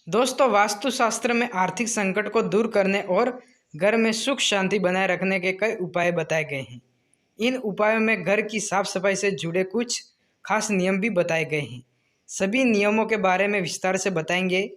दोस्तों, वास्तुशास्त्र में आर्थिक संकट को दूर करने और घर में सुख शांति बनाए रखने के कई उपाय बताए गए हैं। इन उपायों में घर की साफ सफाई से जुड़े कुछ खास नियम भी बताए गए हैं। सभी नियमों के बारे में विस्तार से बताएंगे।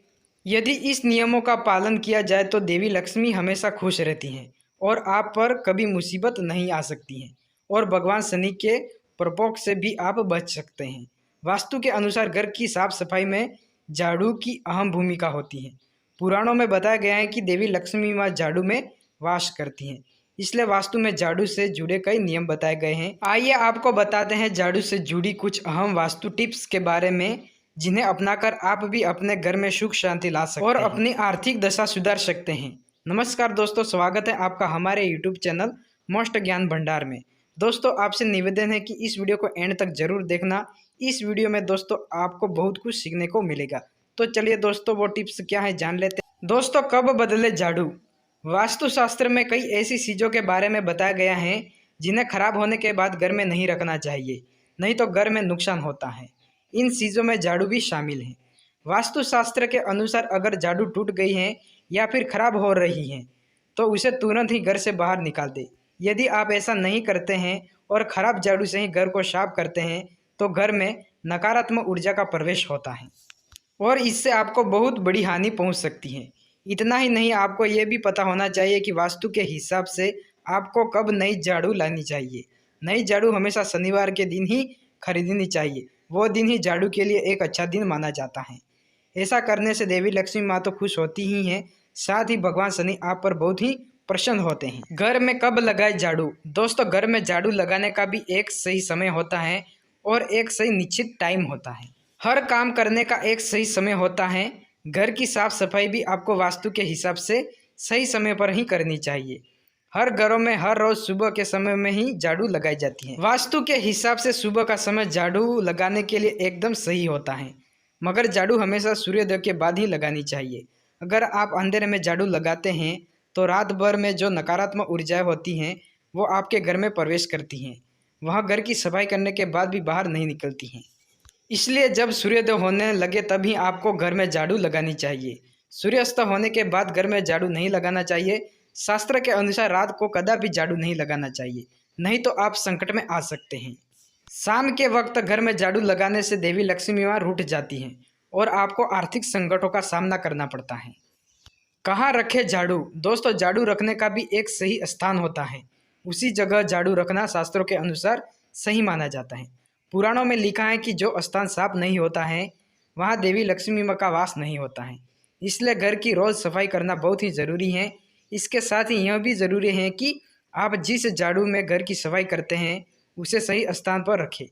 यदि इस नियमों का पालन किया जाए तो देवी लक्ष्मी हमेशा खुश रहती हैं और आप पर कभी मुसीबत नहीं आ सकती हैं और भगवान शनि के प्रकोप से भी आप बच सकते हैं। वास्तु के अनुसार घर की साफ सफाई में झाड़ू की अहम भूमिका होती है। पुराणों में बताया गया है कि देवी लक्ष्मी माँ झाड़ू में वास करती हैं, इसलिए वास्तु में झाड़ू से जुड़े कई नियम बताए गए हैं। आइए आपको बताते हैं झाड़ू से जुड़ी कुछ अहम वास्तु टिप्स के बारे में, जिन्हें अपनाकर आप भी अपने घर में सुख शांति ला सकते हैं और अपनी आर्थिक दशा सुधार सकते हैं। नमस्कार दोस्तों, स्वागत है आपका हमारे यूट्यूब चैनल मोस्ट ज्ञान भंडार में। दोस्तों, आपसे निवेदन है कि इस वीडियो को एंड तक जरूर देखना। इस वीडियो में दोस्तों आपको बहुत कुछ सीखने को मिलेगा। तो चलिए दोस्तों, वो टिप्स क्या है जान लेते हैं। दोस्तों, कब बदले झाड़ू। वास्तुशास्त्र में कई ऐसी चीज़ों के बारे में बताया गया है जिन्हें खराब होने के बाद घर में नहीं रखना चाहिए, नहीं तो घर में नुकसान होता है। इन चीज़ों में झाड़ू भी शामिल है। वास्तुशास्त्र के अनुसार अगर झाड़ू टूट गई है या फिर खराब हो रही है तो उसे तुरंत ही घर से बाहर निकाल दे। यदि आप ऐसा नहीं करते हैं और खराब झाड़ू से ही घर को साफ करते हैं तो घर में नकारात्मक ऊर्जा का प्रवेश होता है और इससे आपको बहुत बड़ी हानि पहुंच सकती है। इतना ही नहीं, आपको ये भी पता होना चाहिए कि वास्तु के हिसाब से आपको कब नई झाड़ू लानी चाहिए। नई झाड़ू हमेशा शनिवार के दिन ही खरीदनी चाहिए। वो दिन ही झाड़ू के लिए एक अच्छा दिन माना जाता है। ऐसा करने से देवी लक्ष्मी माँ तो खुश होती ही हैं, साथ ही भगवान शनि आप पर बहुत ही प्रसन्न होते हैं। घर में कब लगाए झाड़ू। दोस्तों, घर में झाड़ू लगाने का भी एक सही समय होता है और एक सही निश्चित टाइम होता है। हर काम करने का एक सही समय होता है। घर की साफ सफाई भी आपको वास्तु के हिसाब से सही समय पर ही करनी चाहिए। हर घरों में हर रोज सुबह के समय में ही झाड़ू लगाई जाती है। वास्तु के हिसाब से सुबह का समय झाड़ू लगाने के लिए एकदम सही होता है, मगर झाड़ू हमेशा सूर्योदय के बाद ही लगानी चाहिए। अगर आप अंधेरे में झाड़ू लगाते हैं तो रात भर में जो नकारात्मक ऊर्जाएं होती हैं वो आपके घर में प्रवेश करती हैं। वह घर की सफाई करने के बाद भी बाहर नहीं निकलती हैं। इसलिए जब सूर्योदय होने लगे तभी आपको घर में झाड़ू लगानी चाहिए। सूर्यास्त होने के बाद घर में झाड़ू नहीं लगाना चाहिए। शास्त्र के अनुसार रात को कदापि झाड़ू नहीं लगाना चाहिए, नहीं तो आप संकट में आ सकते हैं। शाम के वक्त घर में झाड़ू लगाने से देवी लक्ष्मी माँ रूठ जाती हैं और आपको आर्थिक संकटों का सामना करना पड़ता है। कहाँ रखे झाड़ू। दोस्तों, झाड़ू रखने का भी एक सही स्थान होता है। उसी जगह झाड़ू रखना शास्त्रों के अनुसार सही माना जाता है। पुराणों में लिखा है कि जो स्थान साफ नहीं होता है वहाँ देवी लक्ष्मी माँ का वास नहीं होता है। इसलिए घर की रोज़ सफाई करना बहुत ही ज़रूरी है। इसके साथ ही यह भी ज़रूरी है कि आप जिस झाड़ू में घर की सफाई करते हैं उसे सही स्थान पर रखें।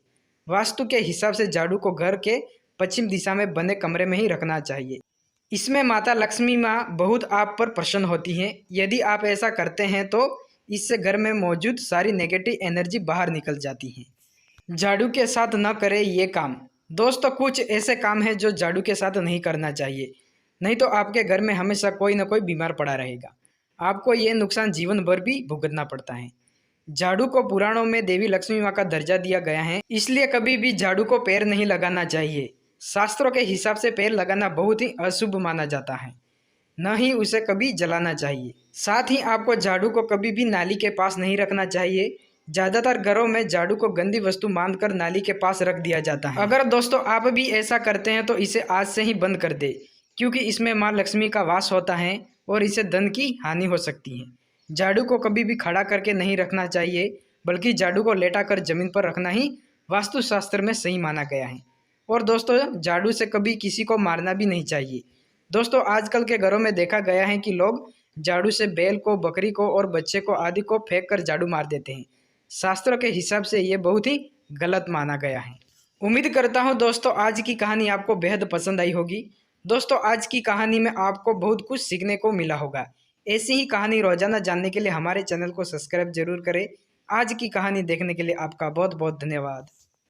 वास्तु के हिसाब से झाड़ू को घर के पश्चिम दिशा में बने कमरे में ही रखना चाहिए। इसमें माता लक्ष्मी माँ बहुत आप पर प्रसन्न होती हैं। यदि आप ऐसा करते हैं तो इससे घर में मौजूद सारी नेगेटिव एनर्जी बाहर निकल जाती है। झाड़ू के साथ न करें ये काम। दोस्तों, कुछ ऐसे काम हैं जो झाड़ू के साथ नहीं करना चाहिए, नहीं तो आपके घर में हमेशा कोई ना कोई बीमार पड़ा रहेगा। आपको ये नुकसान जीवन भर भी भुगतना पड़ता है। झाड़ू को पुराणों में देवी लक्ष्मी माँ का दर्जा दिया गया है, इसलिए कभी भी झाड़ू को पैर नहीं लगाना चाहिए। शास्त्रों के हिसाब से पैर लगाना बहुत ही अशुभ माना जाता है, न ही उसे कभी जलाना चाहिए। साथ ही आपको झाड़ू को कभी भी नाली के पास नहीं रखना चाहिए। ज़्यादातर घरों में झाड़ू को गंदी वस्तु मानकर नाली के पास रख दिया जाता है। अगर दोस्तों आप भी ऐसा करते हैं तो इसे आज से ही बंद कर दे, क्योंकि इसमें माँ लक्ष्मी का वास होता है और इससे धन की हानि हो सकती है। झाड़ू को कभी भी खड़ा करके नहीं रखना चाहिए, बल्कि झाड़ू को लेटा कर जमीन पर रखना ही वास्तुशास्त्र में सही माना गया है। और दोस्तों, झाड़ू से कभी किसी को मारना भी नहीं चाहिए। दोस्तों, आजकल के घरों में देखा गया है कि लोग झाड़ू से बैल को, बकरी को और बच्चे को आदि को फेंक कर झाड़ू मार देते हैं। शास्त्रों के हिसाब से ये बहुत ही गलत माना गया है। उम्मीद करता हूँ दोस्तों आज की कहानी आपको बेहद पसंद आई होगी। दोस्तों, आज की कहानी में आपको बहुत कुछ सीखने को मिला होगा। ऐसी ही कहानी रोजाना जानने के लिए हमारे चैनल को सब्सक्राइब जरूर करें। आज की कहानी देखने के लिए आपका बहुत बहुत धन्यवाद।